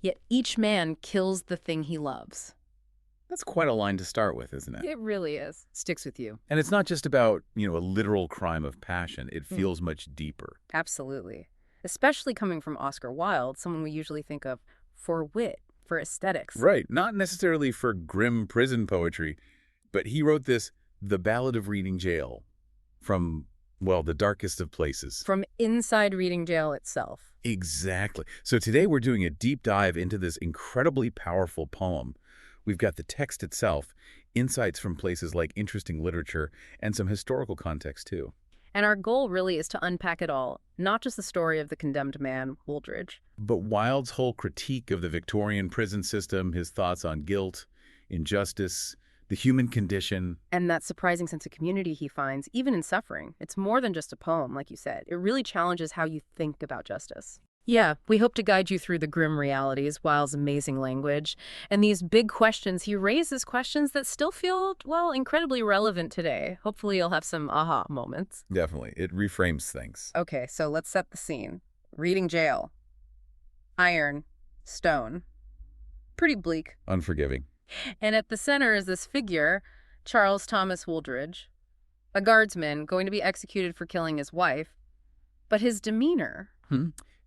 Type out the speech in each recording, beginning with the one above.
Yet each man kills the thing he loves. That's quite a line to start with, isn't it? It really is. Sticks with you. And it's not just about, a literal crime of passion. It feels much deeper. Absolutely. Especially coming from Oscar Wilde, someone we usually think of for wit, for aesthetics. Right. Not necessarily for grim prison poetry, but he wrote this, The Ballad of Reading Gaol, from, well, the darkest of places. From inside Reading Gaol itself. Exactly. So today we're doing a deep dive into this incredibly powerful poem. We've got the text itself, insights from places like interesting literature, and some historical context, too. And our goal really is to unpack it all, not just the story of the condemned man, Wooldridge. But Wilde's whole critique of the Victorian prison system, his thoughts on guilt, injustice, the human condition. And that surprising sense of community he finds, even in suffering. It's more than just a poem, like you said. It really challenges how you think about justice. Yeah, we hope to guide you through the grim realities, Wilde's amazing language, and these big questions. He raises questions that still feel, well, incredibly relevant today. Hopefully you'll have some aha moments. Definitely. It reframes things. Okay, so let's set the scene. Reading Gaol. Iron. Stone. Pretty bleak. Unforgiving. And at the center is this figure, Charles Thomas Wooldridge, a guardsman going to be executed for killing his wife. But his demeanor...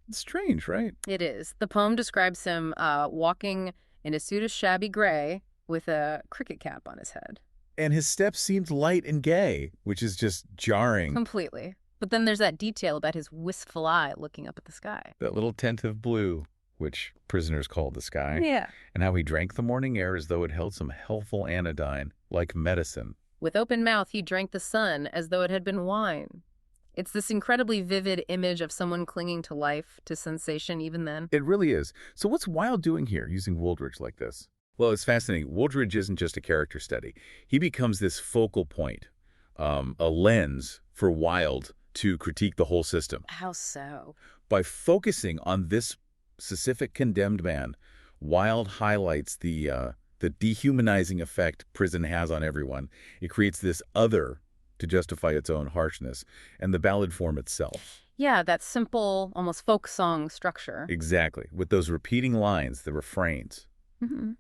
It's strange, right? It is. The poem describes him walking in a suit of shabby gray with a cricket cap on his head. And his steps seemed light and gay, which is just jarring. Completely. But then there's that detail about his wistful eye looking up at the sky. That little tent of blue, which prisoners call the sky. Yeah. And how he drank the morning air as though it held some healthful anodyne, like medicine. With open mouth, he drank the sun as though it had been wine. It's this incredibly vivid image of someone clinging to life, to sensation even then. It really is. So what's Wilde doing here, using Wooldridge like this? Well, it's fascinating. Wooldridge isn't just a character study. He becomes this focal point, a lens for Wilde to critique the whole system. How so? By focusing on this specific condemned man, Wilde highlights the dehumanizing effect prison has on everyone. It creates this other to justify its own harshness, and the ballad form itself. Yeah, that simple, almost folk song structure. Exactly. With those repeating lines, the refrains.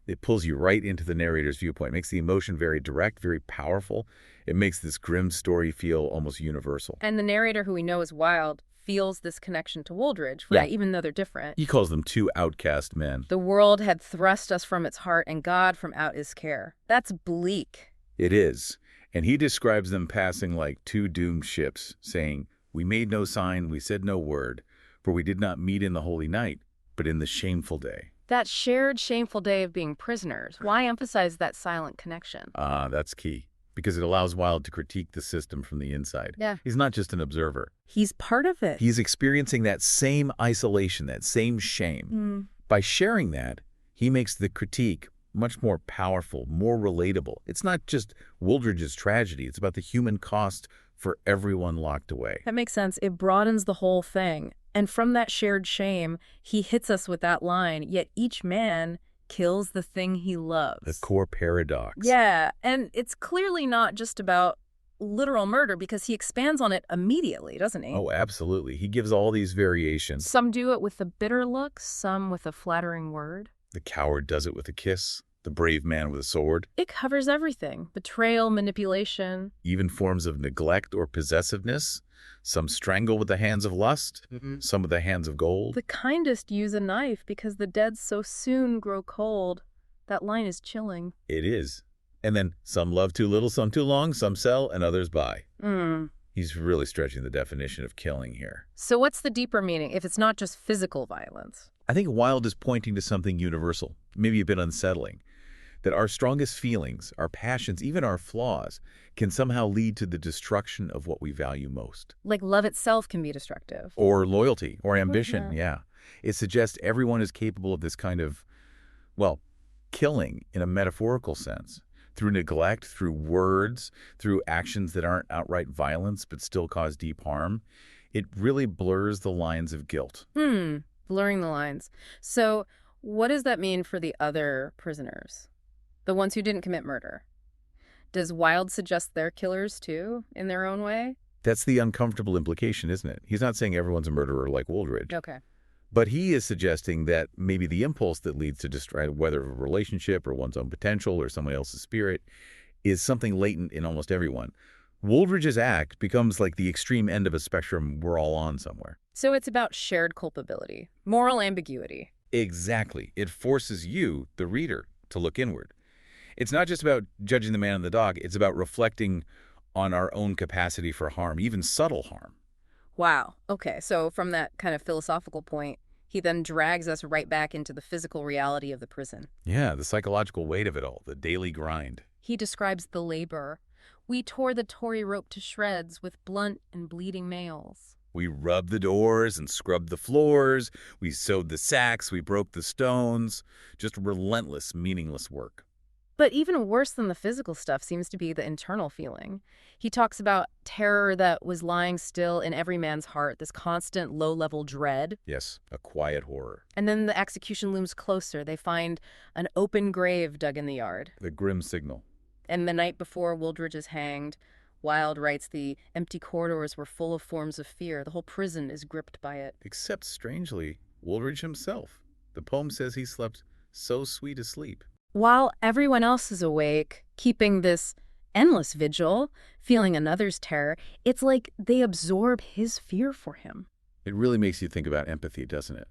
It pulls you right into the narrator's viewpoint. It makes the emotion very direct, very powerful. It makes this grim story feel almost universal. And the narrator, who we know is Wilde, feels this connection to Wooldridge, right? Yeah. Even though they're different. He calls them two outcast men. The world had thrust us from its heart, and God from out his care. That's bleak. It is. And he describes them passing like two doomed ships, saying, "We made no sign, we said no word, for we did not meet in the holy night, but in the shameful day." That shared shameful day of being prisoners. Why emphasize that silent connection? That's key, because it allows Wilde to critique the system from the inside. Yeah. He's not just an observer. He's part of it. He's experiencing that same isolation, that same shame. By sharing that, he makes the critique much more powerful, more relatable. It's not just Wooldridge's tragedy. It's about the human cost for everyone locked away. That makes sense. It broadens the whole thing. And from that shared shame, he hits us with that line, yet each man kills the thing he loves. The core paradox. Yeah, and it's clearly not just about literal murder, because he expands on it immediately, doesn't he? Oh, absolutely. He gives all these variations. Some do it with a bitter look, some with a flattering word. The coward does it with a kiss. The brave man with a sword. It covers everything. Betrayal, manipulation. Even forms of neglect or possessiveness. Some strangle with the hands of lust. Some with the hands of gold. The kindest use a knife because the dead so soon grow cold. That line is chilling. It is. And then some love too little, some too long, some sell, and others buy. He's really stretching the definition of killing here. So what's the deeper meaning if it's not just physical violence? I think Wilde is pointing to something universal, maybe a bit unsettling, that our strongest feelings, our passions, even our flaws, can somehow lead to the destruction of what we value most. Like love itself can be destructive. Or loyalty, or ambition, yeah. It suggests everyone is capable of this kind of, well, killing in a metaphorical sense. Through neglect, through words, through actions that aren't outright violence but still cause deep harm. It really blurs the lines of guilt. Blurring the lines. So what does that mean for the other prisoners? The ones who didn't commit murder? Does Wilde suggest they're killers too, in their own way? That's the uncomfortable implication, isn't it? He's not saying everyone's a murderer like Wooldridge. Okay. But he is suggesting that maybe the impulse that leads to destroy, whether a relationship or one's own potential or someone else's spirit, is something latent in almost everyone. Wooldridge's act becomes like the extreme end of a spectrum we're all on somewhere. So it's about shared culpability, moral ambiguity. Exactly. It forces you, the reader, to look inward. It's not just about judging the man and the dog. It's about reflecting on our own capacity for harm, even subtle harm. Wow. Okay, so from that kind of philosophical point, he then drags us right back into the physical reality of the prison. Yeah, the psychological weight of it all, the daily grind. He describes the labor. We tore the Tory rope to shreds with blunt and bleeding nails. We rubbed the doors and scrubbed the floors. We sewed the sacks. We broke the stones. Just relentless, meaningless work. But even worse than the physical stuff seems to be the internal feeling. He talks about terror that was lying still in every man's heart, this constant low-level dread. Yes, a quiet horror. And then the execution looms closer. They find an open grave dug in the yard. The grim signal. And the night before Wooldridge is hanged, Wilde writes the empty corridors were full of forms of fear. The whole prison is gripped by it. Except, strangely, Wooldridge himself. The poem says he slept so sweet a sleep. While everyone else is awake, keeping this endless vigil, feeling another's terror, it's like they absorb his fear for him. It really makes you think about empathy, doesn't it?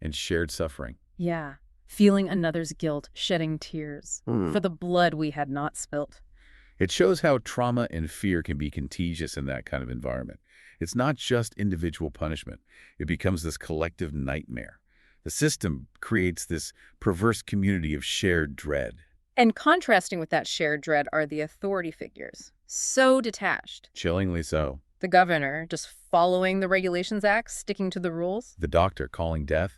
And shared suffering. Yeah, feeling another's guilt, shedding tears for the blood we had not spilt. It shows how trauma and fear can be contagious in that kind of environment. It's not just individual punishment. It becomes this collective nightmare. The system creates this perverse community of shared dread. And contrasting with that shared dread are the authority figures. So detached. Chillingly so. The governor, just following the Regulations Act, sticking to the rules. The doctor calling death,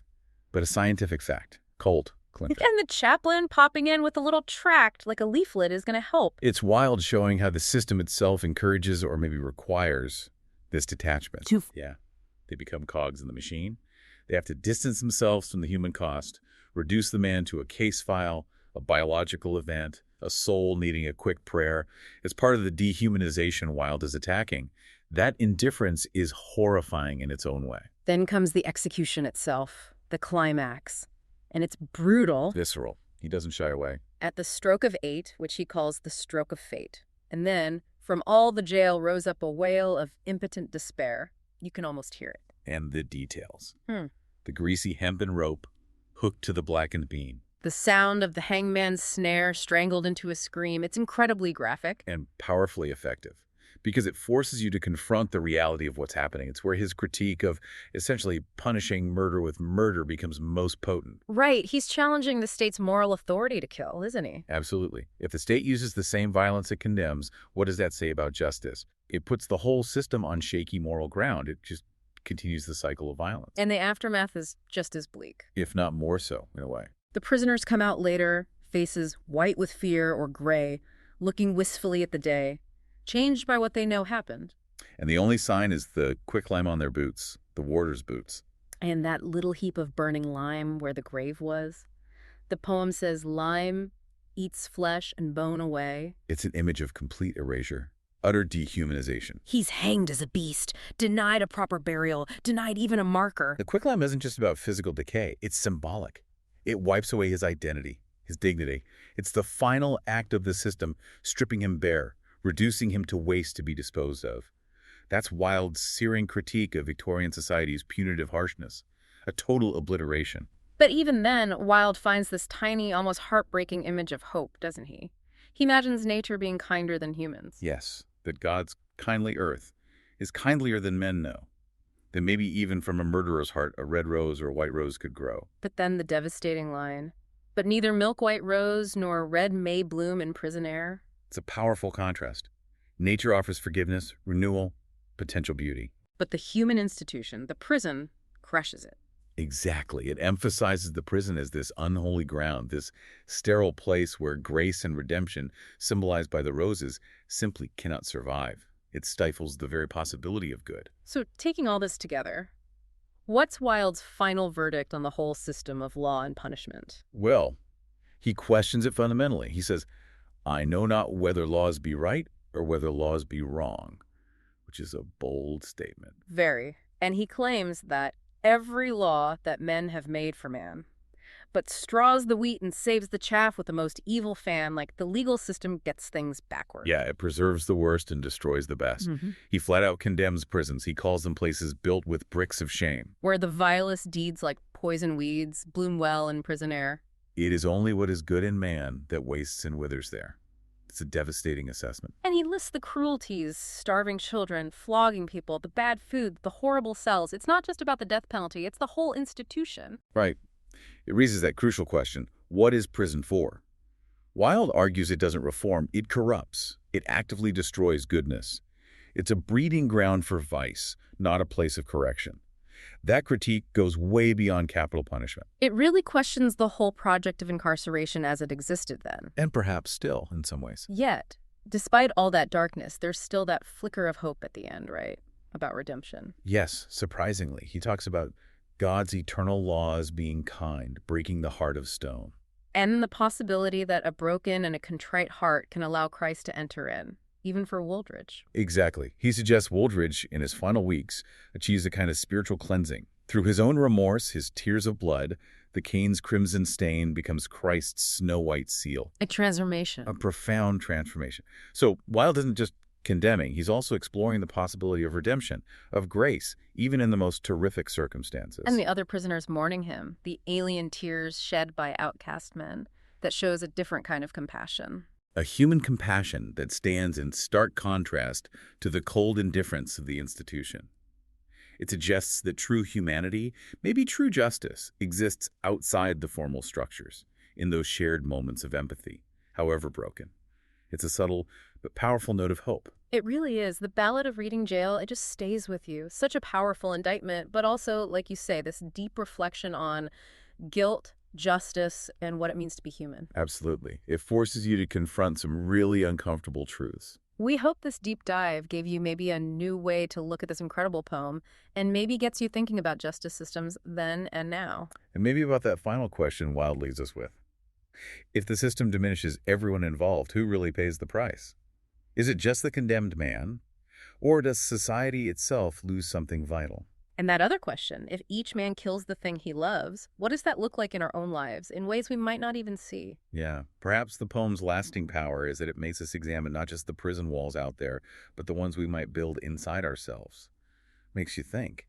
but a scientific fact. Cold, Clinton. And the chaplain popping in with a little tract like a leaflet is going to help. It's Wilde showing how the system itself encourages or maybe requires this detachment. Yeah. They become cogs in the machine. They have to distance themselves from the human cost, reduce the man to a case file, a biological event, a soul needing a quick prayer. It's part of the dehumanization Wilde is attacking. That indifference is horrifying in its own way. Then comes the execution itself, the climax. And it's brutal. Visceral. He doesn't shy away. At the stroke of 8, which he calls the stroke of fate. And then, from all the jail rose up a wail of impotent despair. You can almost hear it. And the details. The greasy hempen rope hooked to the blackened beam. The sound of the hangman's snare strangled into a scream. It's incredibly graphic. And powerfully effective. Because it forces you to confront the reality of what's happening. It's where his critique of essentially punishing murder with murder becomes most potent. Right. He's challenging the state's moral authority to kill, isn't he? Absolutely. If the state uses the same violence it condemns, what does that say about justice? It puts the whole system on shaky moral ground. It just continues the cycle of violence. And the aftermath is just as bleak. If not more so, in a way. The prisoners come out later, faces white with fear or gray, looking wistfully at the day, changed by what they know happened. And the only sign is the quicklime on their boots, the warder's boots. And that little heap of burning lime where the grave was. The poem says lime eats flesh and bone away. It's an image of complete erasure. Utter dehumanization. He's hanged as a beast, denied a proper burial, denied even a marker. The quicklime isn't just about physical decay. It's symbolic. It wipes away his identity, his dignity. It's the final act of the system, stripping him bare, reducing him to waste to be disposed of. That's Wilde's searing critique of Victorian society's punitive harshness, a total obliteration. But even then, Wilde finds this tiny, almost heartbreaking image of hope, doesn't he? He imagines nature being kinder than humans. Yes, that God's kindly earth is kindlier than men know. That maybe even from a murderer's heart, a red rose or a white rose could grow. But then the devastating line. But neither milk-white rose nor red may bloom in prison air. It's a powerful contrast. Nature offers forgiveness, renewal, potential beauty. But the human institution, the prison, crushes it. Exactly. It emphasizes the prison as this unholy ground, this sterile place where grace and redemption, symbolized by the roses, simply cannot survive. It stifles the very possibility of good. So taking all this together, what's Wilde's final verdict on the whole system of law and punishment? Well, he questions it fundamentally. He says, I know not whether laws be right or whether laws be wrong, which is a bold statement. Very. And he claims that every law that men have made for man, but straws the wheat and saves the chaff with the most evil fan. Like, the legal system gets things backward. Yeah, it preserves the worst and destroys the best. He flat out condemns prisons. He calls them places built with bricks of shame. Where the vilest deeds like poison weeds bloom well in prison air. It is only what is good in man that wastes and withers there. It's a devastating assessment. And he lists the cruelties, starving children, flogging people, the bad food, the horrible cells. It's not just about the death penalty, it's the whole institution. Right. It raises that crucial question, what is prison for? Wilde argues it doesn't reform, it corrupts. It actively destroys goodness. It's a breeding ground for vice, not a place of correction. That critique goes way beyond capital punishment. It really questions the whole project of incarceration as it existed then. And perhaps still, in some ways. Yet, despite all that darkness, there's still that flicker of hope at the end, right? About redemption. Yes, surprisingly. He talks about God's eternal laws being kind, breaking the heart of stone. And the possibility that a broken and a contrite heart can allow Christ to enter in, even for Wooldridge. Exactly. He suggests Wooldridge, in his final weeks, achieves a kind of spiritual cleansing. Through his own remorse, his tears of blood, the cane's crimson stain becomes Christ's snow-white seal. A transformation. A profound transformation. So Wilde isn't just condemning, he's also exploring the possibility of redemption, of grace, even in the most terrific circumstances. And the other prisoners mourning him, the alien tears shed by outcast men, that shows a different kind of compassion. A human compassion that stands in stark contrast to the cold indifference of the institution. It suggests that true humanity, maybe true justice, exists outside the formal structures, in those shared moments of empathy, however broken. It's a subtle but powerful note of hope. It really is. The Ballad of Reading Gaol, it just stays with you. Such a powerful indictment, but also, like you say, this deep reflection on guilt, justice, and what it means to be human. Absolutely. It forces you to confront some really uncomfortable truths. We hope this deep dive gave you maybe a new way to look at this incredible poem and maybe gets you thinking about justice systems then and now. And maybe about that final question Wilde leaves us with. If the system diminishes everyone involved, who really pays the price? Is it just the condemned man? Or does society itself lose something vital? And that other question, if each man kills the thing he loves, what does that look like in our own lives in ways we might not even see? Yeah, perhaps the poem's lasting power is that it makes us examine not just the prison walls out there, but the ones we might build inside ourselves. Makes you think.